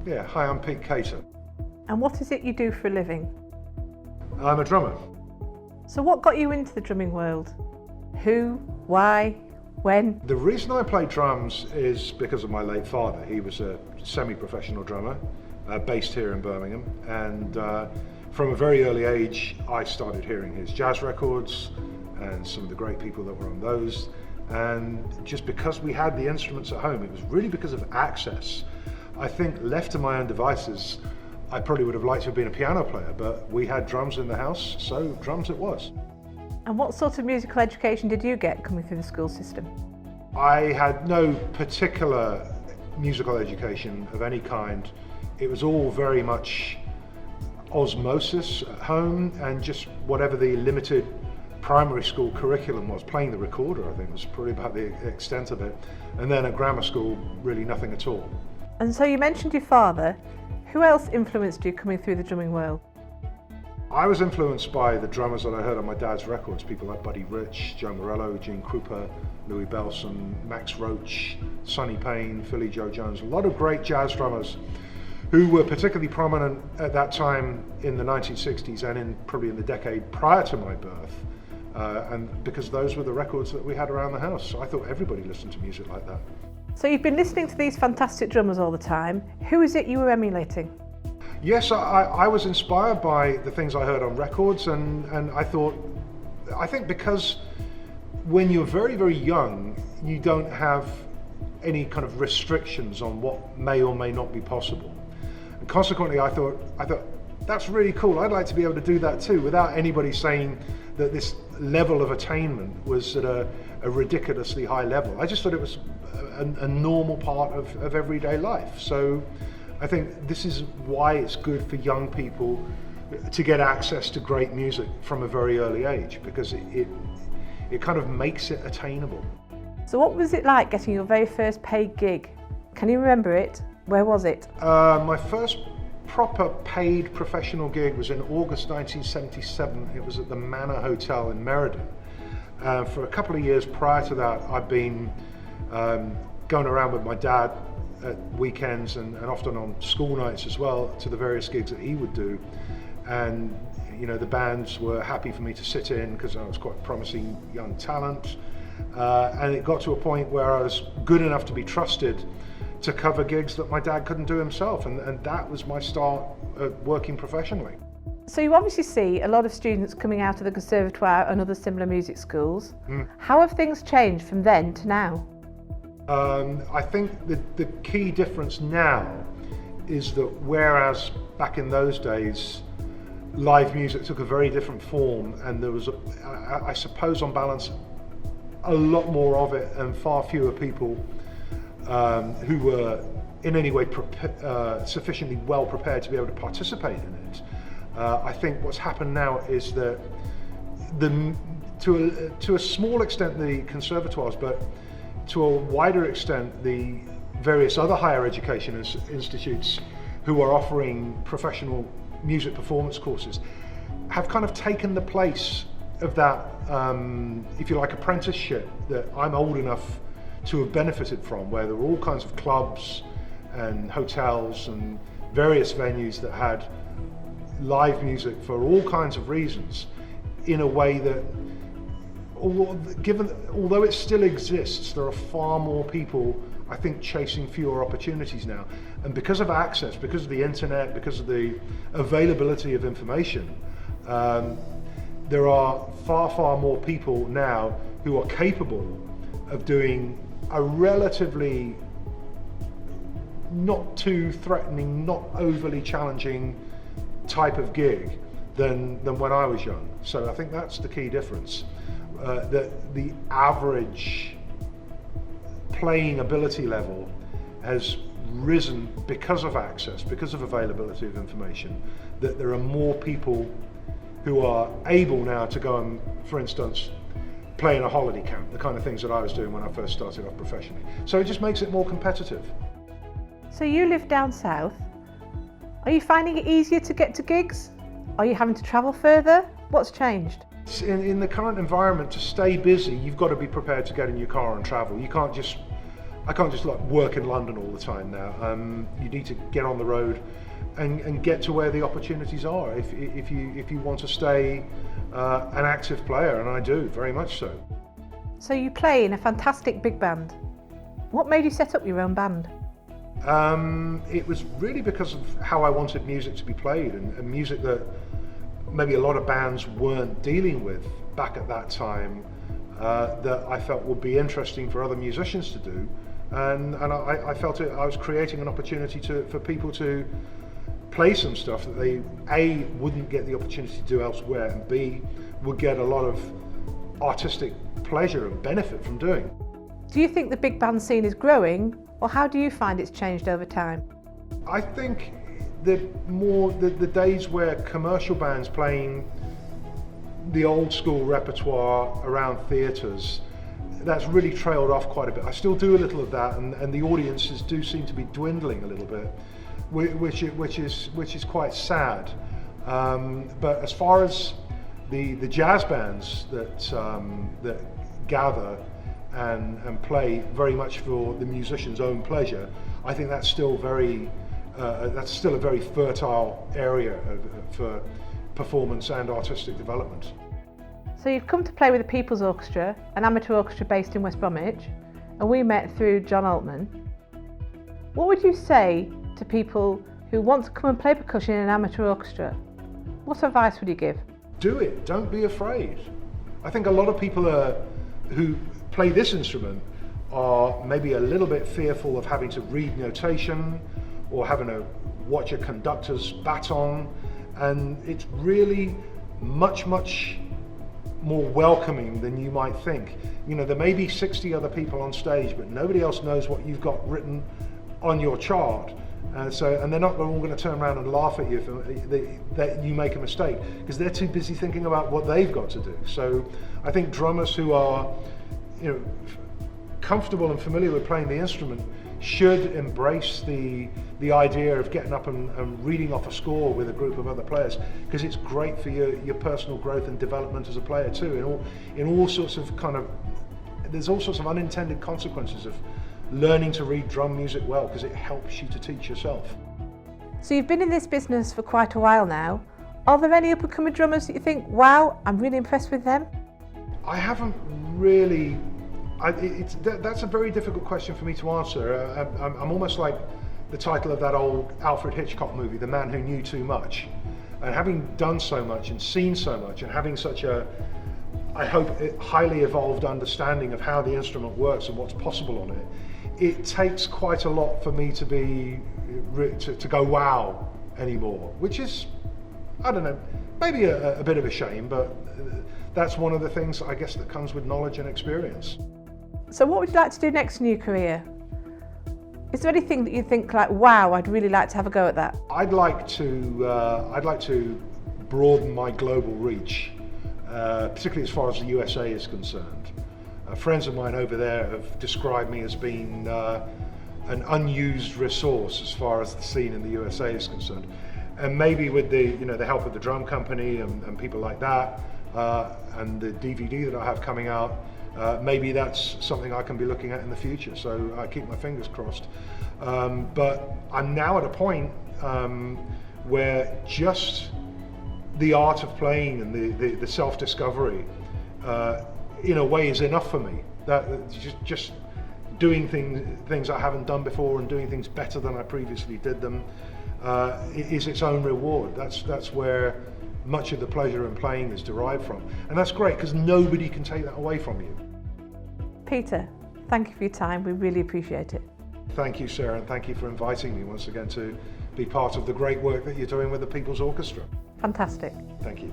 Yeah, hi, I'm Pete Cater. And what is it you do for a living? I'm a drummer. So what got you into the drumming world? Who, why, when? The reason I play drums is because of my late father. He was a semi-professional drummer based here in Birmingham, and from a very early age I started hearing his jazz records and some of the great people that were on those, and just because we had the instruments at home, it was really because of access. I think left to my own devices, I probably would have liked to have been a piano player, but we had drums in the house, so drums it was. And what sort of musical education did you get coming through the school system? I had no particular musical education of any kind. It was all very much osmosis at home, and just whatever the limited primary school curriculum was. Playing the recorder, I think, was probably about the extent of it. And then at grammar school, really nothing at all. And so you mentioned your father. Who else influenced you coming through the drumming world? I was influenced by the drummers that I heard on my dad's records, people like Buddy Rich, Joe Morello, Gene Krupa, Louis Bellson, Max Roach, Sonny Payne, Philly Joe Jones, a lot of great jazz drummers who were particularly prominent at that time in the 1960s and probably in the decade prior to my birth, and because those were the records that we had around the house. So I thought everybody listened to music like that. So you've been listening to these fantastic drummers all the time. Who is it you were emulating? Yes, I was inspired by the things I heard on records, and I think because when you're very, very young, you don't have any kind of restrictions on what may or may not be possible. And consequently, I thought that's really cool. I'd like to be able to do that too, without anybody saying that this level of attainment was at a ridiculously high level. I just thought it was a normal part of everyday life. So I think this is why it's good for young people to get access to great music from a very early age, because it kind of makes it attainable. So what was it like getting your very first paid gig? Can you remember it? Where was it? My first proper paid professional gig was in August 1977. It was at the Manor Hotel in Meriden. For a couple of years prior to that, I'd been going around with my dad at weekends and often on school nights as well, to the various gigs that he would do. And you know, the bands were happy for me to sit in because I was quite promising young talent. And it got to a point where I was good enough to be trusted to cover gigs that my dad couldn't do himself, and that was my start at working professionally. So you obviously see a lot of students coming out of the Conservatoire and other similar music schools. How have things changed from then to now? I think the key difference now is that whereas back in those days live music took a very different form, and there was, I suppose on balance, a lot more of it and far fewer people who were in any way sufficiently well prepared to be able to participate in it. I think what's happened now is that to a small extent the conservatoires, but to a wider extent the various other higher education institutes who are offering professional music performance courses have kind of taken the place of that, if you like, apprenticeship that I'm old enough to have benefited from, where there were all kinds of clubs and hotels and various venues that had live music for all kinds of reasons, in a way that, although it still exists, there are far more people, I think, chasing fewer opportunities now. And because of access, because of the internet, because of the availability of information, there are far more people now who are capable of doing a relatively not too threatening, not overly challenging type of gig than when I was young. So I think that's the key difference. That the average playing ability level has risen because of access, because of availability of information, that there are more people who are able now to go and, for instance, play in a holiday camp, the kind of things that I was doing when I first started off professionally. So it just makes it more competitive. So you live down south. Are you finding it easier to get to gigs? Are you having to travel further? What's changed? In the current environment, to stay busy, you've got to be prepared to get in your car and travel. You can't just I can't just like work in London all the time now. You need to get on the road and get to where the opportunities are if you want to stay an active player, and I do, very much so. So you play in a fantastic big band. What made you set up your own band? It was really because of how I wanted music to be played, and music that maybe a lot of bands weren't dealing with back at that time, that I felt would be interesting for other musicians to do, and I felt I was creating an opportunity for people to play some stuff that they A, wouldn't get the opportunity to do elsewhere, and B, would get a lot of artistic pleasure and benefit from doing. Do you think the big band scene is growing, or how do you find it's changed over time? I think the days where commercial bands playing the old school repertoire around theatres, that's really trailed off quite a bit. I still do a little of that, and the audiences do seem to be dwindling a little bit, which is quite sad. But as far as the jazz bands that gather and play very much for the musician's own pleasure, I think that's still a very fertile area for performance and artistic development. So you've come to play with the People's Orchestra, an amateur orchestra based in West Bromwich, and we met through John Altman. What would you say to people who want to come and play percussion in an amateur orchestra? What advice would you give? Do it, don't be afraid. I think a lot of people who play this instrument are maybe a little bit fearful of having to read notation or having to watch a conductor's baton, and it's really much more welcoming than you might think. You know, there may be 60 other people on stage, but nobody else knows what you've got written on your chart, and they're not all going to turn around and laugh at you that you make a mistake, because they're too busy thinking about what they've got to do. So I think drummers who are, you know, comfortable and familiar with playing the instrument should embrace the idea of getting up and reading off a score with a group of other players, because it's great for your personal growth and development as a player too. In all sorts of there's all sorts of unintended consequences of learning to read drum music well, because it helps you to teach yourself. So you've been in this business for quite a while now. Are there any up-and-coming drummers that you think, wow, I'm really impressed with them? I haven't really. That's a very difficult question for me to answer. I'm almost like the title of that old Alfred Hitchcock movie, The Man Who Knew Too Much. And having done so much and seen so much and having such a, I hope, highly evolved understanding of how the instrument works and what's possible on it, it takes quite a lot for me to go wow anymore, which is, I don't know, maybe a bit of a shame, but that's one of the things, I guess, that comes with knowledge and experience. So what would you like to do next in your career? Is there anything that you think like, wow, I'd really like to have a go at that? I'd like to broaden my global reach, particularly as far as the USA is concerned. Friends of mine over there have described me as being an unused resource as far as the scene in the USA is concerned. And maybe with the help of the drum company and people like that, and the DVD that I have coming out, maybe that's something I can be looking at in the future. So I keep my fingers crossed. But I'm now at a point where just the art of playing and the self-discovery, in a way, is enough for me. That just doing things I haven't done before and doing things better than I previously did them is its own reward. That's where much of the pleasure in playing is derived from, and that's great because nobody can take that away from you. Peter, thank you for your time. We really appreciate it. Thank you, Sarah, and thank you for inviting me once again to be part of the great work that you're doing with the People's Orchestra. Fantastic. Thank you.